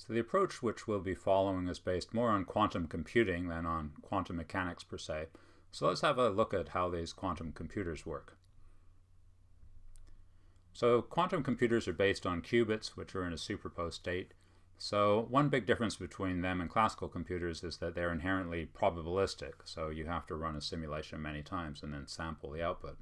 So the approach which we'll be following is based more on quantum computing than on quantum mechanics per se. So let's have a look at how these quantum computers work. So quantum computers are based on qubits, which are in a superposed state. So one big difference between them and classical computers is that they're inherently probabilistic. So you have to run a simulation many times and then sample the output.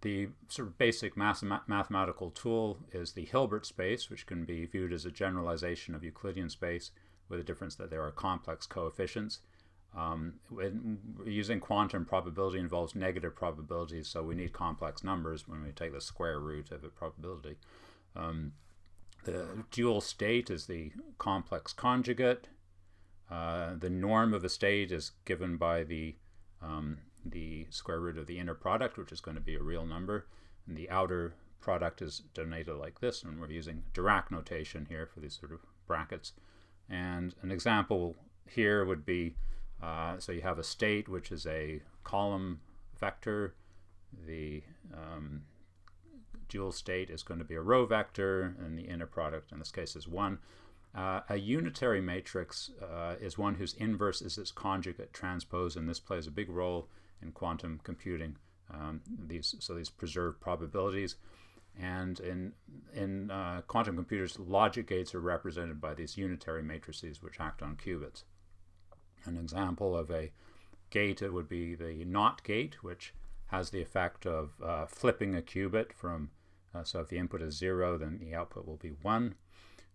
The sort of basic mathematical tool is the Hilbert space, which can be viewed as a generalization of Euclidean space, with the difference that there are complex coefficients. Using quantum, probability involves negative probabilities, so we need complex numbers when we take the square root of a probability. The dual state is the complex conjugate. The norm of a state is given by the square root of the inner product, which is going to be a real number, and the outer product is denoted like this, and we're using Dirac notation here for these sort of brackets. And an example here would be, so you have a state which is a column vector. The dual state is going to be a row vector, and the inner product in this case is 1. A unitary matrix is one whose inverse is its conjugate transpose, and this plays a big role in quantum computing. These preserve probabilities, and in quantum computers, logic gates are represented by these unitary matrices which act on qubits. An example of a gate, it would be the NOT gate, which has the effect of flipping a qubit from, so if the input is 0, then the output will be 1.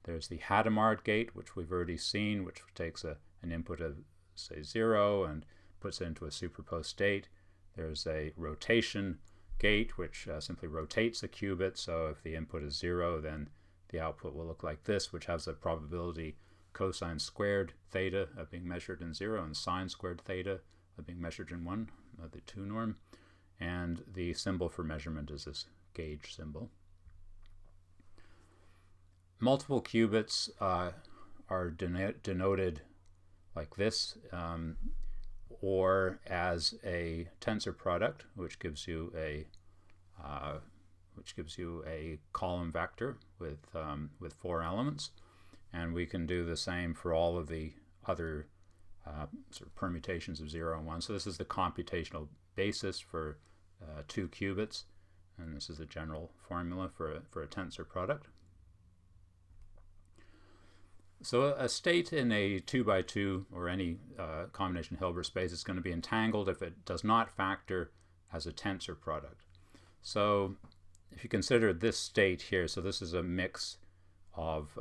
There's the Hadamard gate, which we've already seen, which takes an input of, say, 0 and puts it into a superposed state. There's a rotation gate, which simply rotates the qubit. So if the input is 0, then the output will look like this, which has a probability cosine squared theta of being measured in 0 and sine squared theta of being measured in 1, the 2 norm. And the symbol for measurement is this gauge symbol. Multiple qubits are denoted like this, or as a tensor product, which gives you a column vector with 4 elements, and we can do the same for all of the other sort of permutations of 0 and 1. So this is the computational basis for 2 qubits, and this is the general formula for a tensor product. So a state in a 2x2 or any combination Hilbert space is going to be entangled if it does not factor as a tensor product. So if you consider this state here, so this is a mix of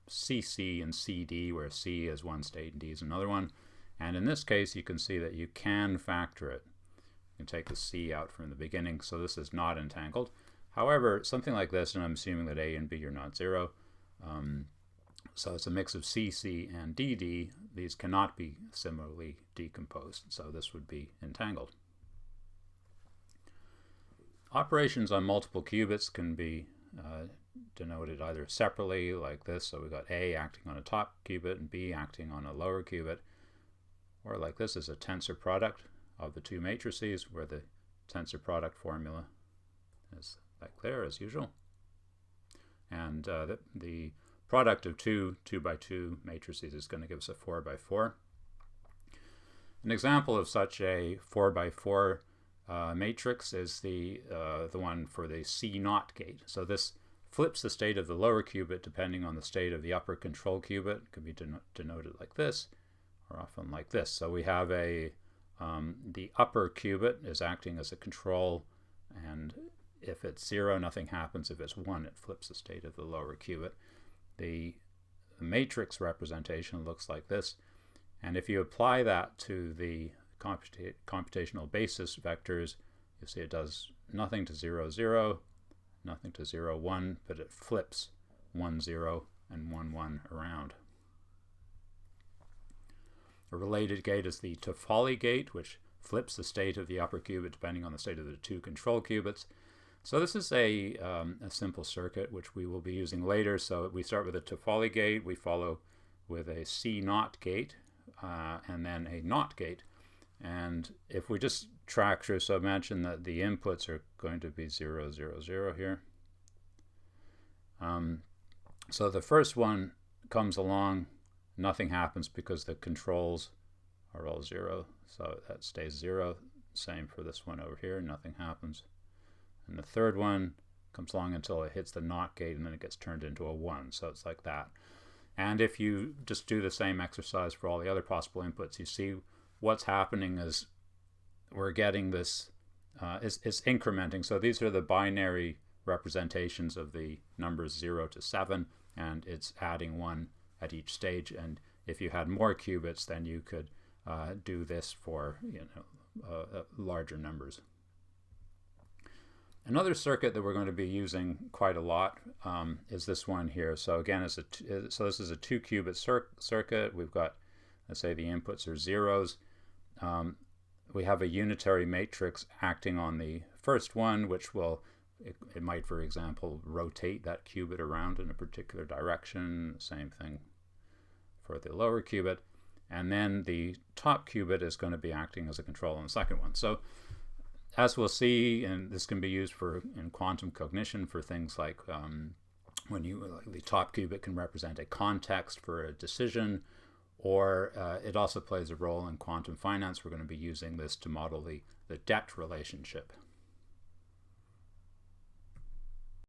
CC and CD, where C is one state and D is another one. And in this case, you can see that you can factor it. You can take the C out from the beginning, so this is not entangled. However, something like this, and I'm assuming that A and B are not 0, so it's a mix of CC and DD. These cannot be similarly decomposed, so this would be entangled. Operations on multiple qubits can be denoted either separately, like this. So we've got A acting on a top qubit and B acting on a lower qubit, or like this as a tensor product of the 2 matrices, where the tensor product formula is like there as usual. And the product of 2 2x2 matrices is going to give us a 4x4. An example of such a 4x4 matrix is the one for the CNOT gate. So this flips the state of the lower qubit depending on the state of the upper control qubit. It could be denoted like this, or often like this. So we have the upper qubit is acting as a control, and if it's 0, nothing happens. If it's 1, it flips the state of the lower qubit. The matrix representation looks like this, and if you apply that to the computational basis vectors, you see it does nothing to 0, 0, nothing to 0, 1, but it flips 1, 0, and 1, 1 around. A related gate is the Toffoli gate, which flips the state of the upper qubit depending on the state of the 2 control qubits. So this is a simple circuit which we will be using later. So we start with a Toffoli gate, we follow with a CNOT gate, and then a NOT gate. And if we just track through, so imagine that the inputs are going to be 0, 0, 0 here. So the first one comes along, nothing happens because the controls are all 0, so that stays 0. Same for this one over here, nothing happens. And the third one comes along until it hits the NOT gate, and then it gets turned into a 1, so it's like that. And if you just do the same exercise for all the other possible inputs, you see what's happening is we're getting this, it's incrementing. So these are the binary representations of the numbers 0 to 7, and it's adding 1 at each stage. And if you had more qubits, then you could do this for larger numbers. Another circuit that we're going to be using quite a lot is this one here. So again, so this is a 2-qubit circuit. We've got, let's say the inputs are zeros. We have a unitary matrix acting on the first one, which will, it might, for example, rotate that qubit around in a particular direction. Same thing for the lower qubit. And then the top qubit is going to be acting as a control on the second one. So as we'll see, and this can be used in quantum cognition for things like when the top qubit can represent a context for a decision, or it also plays a role in quantum finance. We're going to be using this to model the debt relationship.